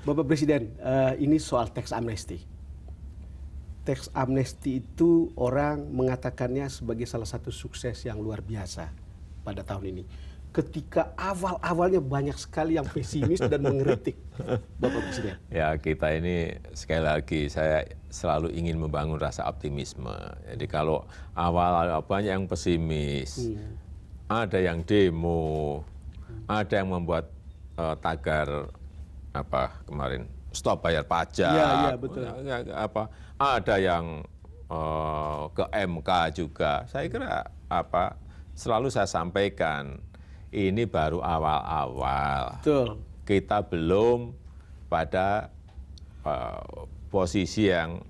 Bapak Presiden, ini soal tax amnesty. Tax amnesty itu orang mengatakannya sebagai salah satu sukses yang luar biasa pada tahun ini. Ketika awal-awalnya banyak sekali yang pesimis dan mengkritik Bapak Presiden. Ya, kita ini sekali lagi saya selalu ingin membangun rasa optimisme. Jadi kalau awal banyak yang pesimis, ada yang demo, ada yang membuat tagar apa kemarin stop bayar pajak, Iya, betul. Ada yang ke MK juga. Saya kira selalu saya sampaikan ini baru awal-awal. Betul. Kita belum pada posisi yang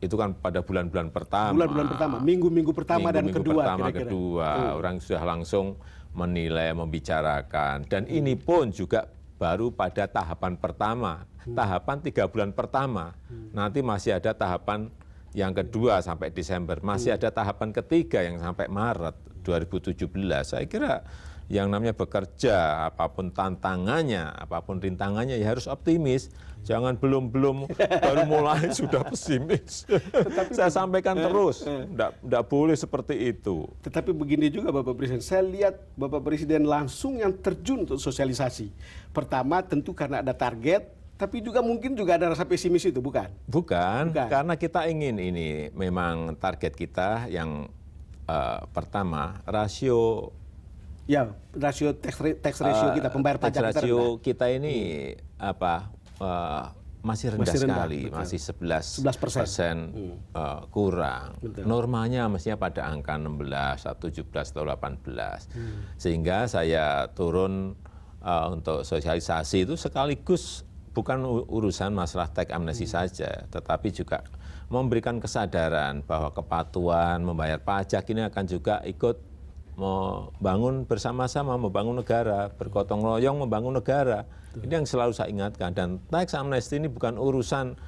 itu kan pada bulan-bulan pertama. Bulan-bulan pertama, minggu-minggu pertama dan kedua. Kedua, orang sudah langsung menilai, membicarakan. Dan ini pun juga baru pada tahapan pertama, tahapan 3 bulan pertama. Nanti masih ada tahapan yang kedua sampai Desember, masih ada tahapan ketiga yang sampai Maret 2017. Saya kira yang namanya bekerja, apapun tantangannya, apapun rintangannya, ya harus optimis. Jangan belum baru mulai sudah pesimis. Saya sampaikan terus, enggak boleh seperti itu. Tetapi begini juga Bapak Presiden, saya lihat Bapak Presiden langsung yang terjun untuk sosialisasi. Pertama tentu karena ada target, tapi juga mungkin juga ada rasa pesimis itu, bukan? Bukan, karena kita ingin ini, memang target kita yang pertama, rasio tax ratio kita, pembayar pajak tax ratio kita ini masih rendah sekali, betul. masih 11% kurang. Betul. Normanya mestinya pada angka 16, 17 atau 18. Sehingga saya turun untuk sosialisasi itu sekaligus bukan urusan masalah tax amnesty saja, tetapi juga memberikan kesadaran bahwa kepatuhan membayar pajak ini akan juga ikut membangun bersama-sama, membangun negara, bergotong royong membangun negara. Ini yang selalu saya ingatkan. Dan tax amnesty ini bukan urusan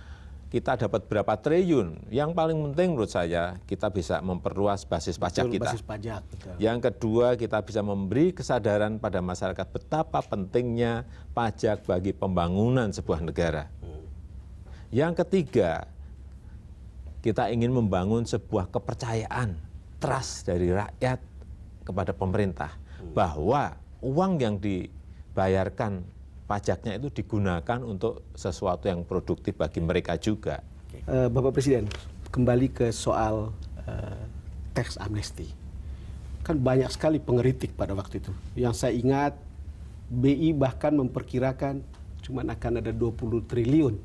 kita dapat berapa triliun. Yang paling penting menurut saya, kita bisa memperluas basis pajak kita. Basis pajak, betul. Yang kedua, kita bisa memberi kesadaran pada masyarakat betapa pentingnya pajak bagi pembangunan sebuah negara. Yang ketiga, kita ingin membangun sebuah kepercayaan, trust dari rakyat kepada pemerintah, bahwa uang yang dibayarkan pajaknya itu digunakan untuk sesuatu yang produktif bagi mereka juga. Bapak Presiden, kembali ke soal tax amnesty. Kan banyak sekali pengkritik pada waktu itu. Yang saya ingat, BI bahkan memperkirakan cuma akan ada 20 triliun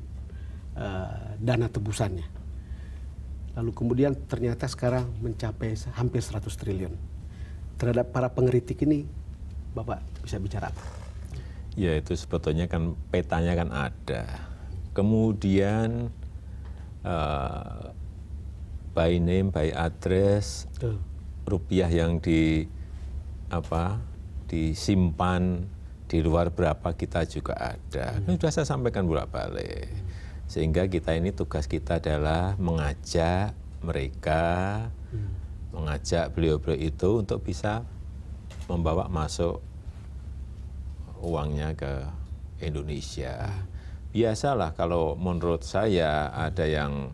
dana tebusannya. Lalu kemudian ternyata sekarang mencapai hampir 100 triliun. Terhadap para pengkritik ini, Bapak bisa bicara apa? Ya, itu sebetulnya kan petanya kan ada. Kemudian by name, by address, rupiah yang disimpan di luar berapa kita juga ada. Sudah saya sampaikan bolak-balik. Sehingga kita ini tugas kita adalah mengajak mereka, mengajak beliau-beliau itu untuk bisa membawa masuk uangnya ke Indonesia. Biasalah kalau menurut saya ada yang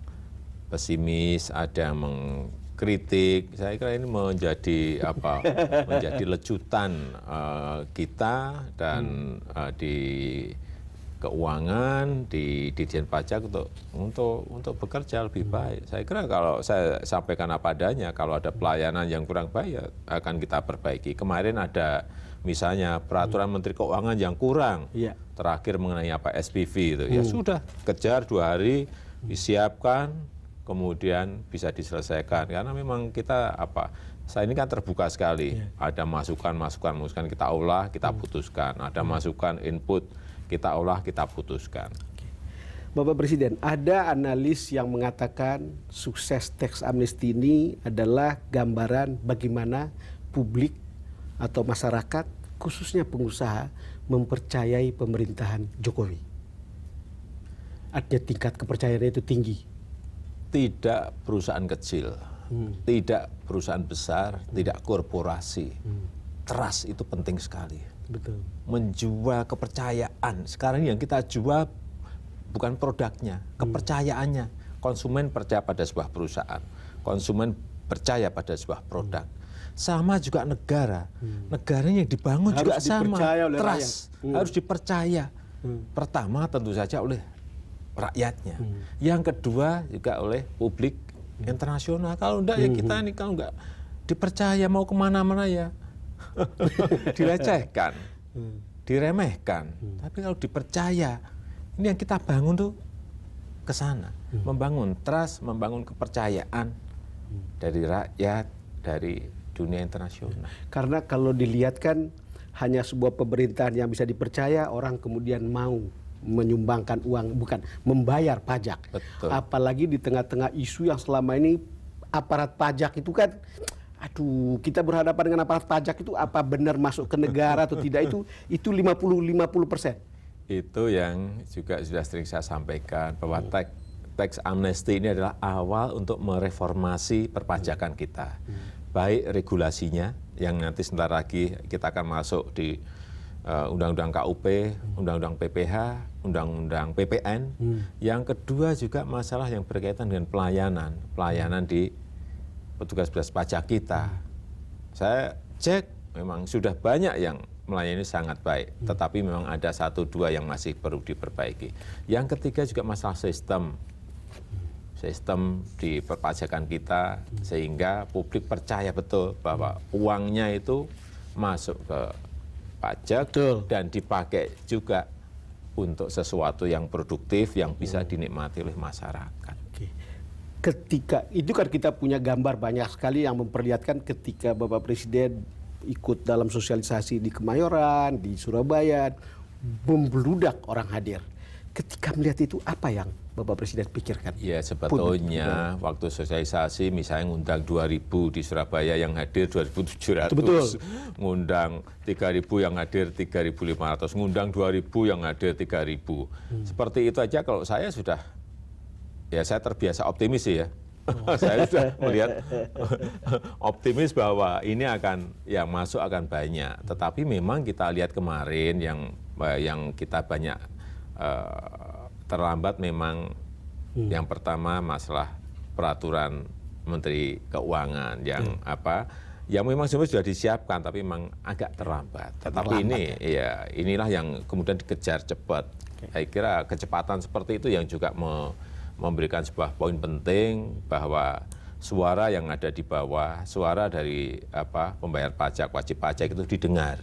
pesimis, ada yang mengkritik. Saya kira ini menjadi menjadi lecutan kita dan di keuangan, di Ditjen Pajak untuk bekerja lebih baik. Saya kira kalau saya sampaikan apa adanya, kalau ada pelayanan yang kurang baik ya akan kita perbaiki. Kemarin ada misalnya peraturan Menteri Keuangan yang kurang, terakhir mengenai SPV itu, ya sudah kejar 2 hari, disiapkan, kemudian bisa diselesaikan. Karena memang kita saya ini kan terbuka sekali, ada masukan kita olah, kita putuskan, ada masukan input, kita olah, kita putuskan. Bapak Presiden, ada analis yang mengatakan sukses tax amnesty ini adalah gambaran bagaimana publik atau masyarakat, khususnya pengusaha, mempercayai pemerintahan Jokowi. Artinya tingkat kepercayaannya itu tinggi. Tidak perusahaan kecil, tidak perusahaan besar, tidak korporasi. Trust itu penting sekali. Betul. Menjual kepercayaan. Sekarang yang kita jual bukan produknya, kepercayaannya. Konsumen percaya pada sebuah perusahaan, konsumen percaya pada sebuah produk. Sama juga negara, negaranya yang dibangun Harus juga sama, dipercaya oleh trust, harus dipercaya. Pertama tentu saja oleh rakyatnya, yang kedua juga oleh publik internasional. Kalau enggak ya kita ini kalau enggak dipercaya mau kemana-mana ya dilecehkan, diremehkan. Tapi kalau dipercaya, ini yang kita bangun tuh ke sana, membangun trust, membangun kepercayaan dari rakyat, dari dunia internasional. Karena kalau dilihat kan hanya sebuah pemerintahan yang bisa dipercaya, orang kemudian mau menyumbangkan uang, bukan membayar pajak. Betul. Apalagi di tengah-tengah isu yang selama ini aparat pajak itu kan, aduh, kita berhadapan dengan aparat pajak itu apa benar masuk ke negara atau tidak, itu 50%. Itu yang juga sudah sering saya sampaikan bahwa tax amnesty ini adalah awal untuk mereformasi perpajakan kita. Baik regulasinya yang nanti sebentar lagi kita akan masuk di Undang-Undang KUP, Undang-Undang PPH, Undang-Undang PPN. Yang kedua juga masalah yang berkaitan dengan pelayanan di petugas pajak kita. Saya cek memang sudah banyak yang melayani sangat baik, tetapi memang ada 1-2 yang masih perlu diperbaiki. Yang ketiga juga masalah sistem di perpajakan kita, sehingga publik percaya betul bahwa uangnya itu masuk ke pajak dan dipakai juga untuk sesuatu yang produktif yang bisa dinikmati oleh masyarakat. Ketika itu kan kita punya gambar banyak sekali yang memperlihatkan ketika Bapak Presiden ikut dalam sosialisasi di Kemayoran, di Surabaya, membludak orang hadir. Ketika melihat itu, apa yang Bapak Presiden pikirkan? Ya sebetulnya waktu sosialisasi misalnya ngundang 2.000 di Surabaya yang hadir 2.700, ngundang 3.000 yang hadir 3.500, ngundang 2.000 yang hadir 3.000. Seperti itu aja kalau saya sudah, ya saya terbiasa optimis sih ya. Saya sudah melihat optimis bahwa ini akan yang masuk akan banyak. Tetapi memang kita lihat kemarin yang kita banyak terlambat memang yang pertama masalah peraturan Menteri Keuangan yang yang memang sebenarnya sudah disiapkan tapi memang agak terlambat. Tetapi ini ya inilah yang kemudian dikejar cepat. Saya kira kecepatan seperti itu yang juga memberikan sebuah poin penting bahwa suara yang ada di bawah, suara dari pembayar pajak, wajib pajak itu didengar.